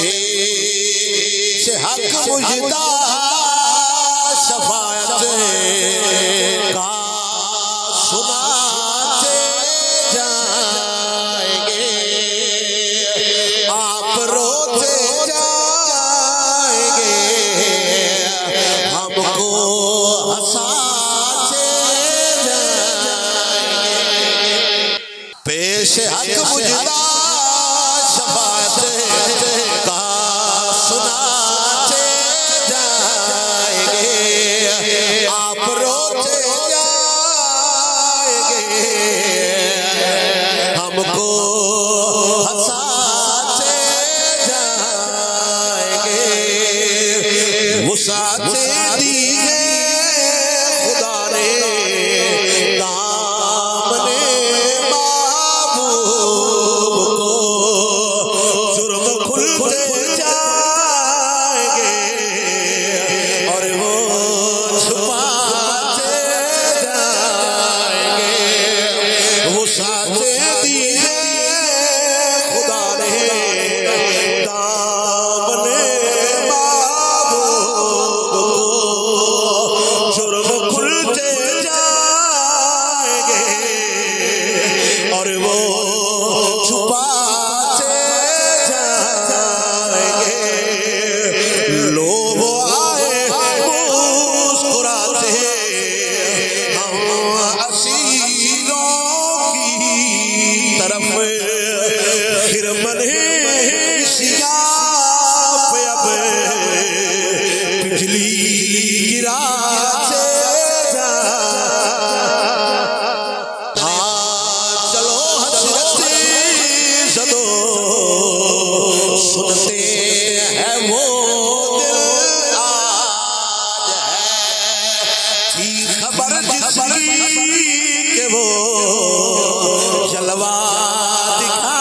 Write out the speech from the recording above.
पेश हक मुजदा शफाअत का सुनाते जाएंगे, आप रोते जाएंगे, हमको हंसाते जाएंगे। पेश हक मुजदा शफाअत का सुनाते जाएंगे, आप रोते जाएंगे, हमको हंसाते जाएंगे। वुसाते दी है खुदा ने दामने महबूब को, जुर्म खुलते जाएंगे और वो छुपाते जाएंगे। वुसाते दी है खुदा ने दामने महबूब को, जुर्म खुलते जाएंगे और वो छुपाते जाएंगे। लोग आए मुस्कुराते हम असीरों की तरफ, खिरमन सियाफ अब बिजली गिराते जा। हाँ चलो हसरत ज़दो सुनते हैं वो दिल, आज है थी खबर जिसकी के वो जलवा दिखा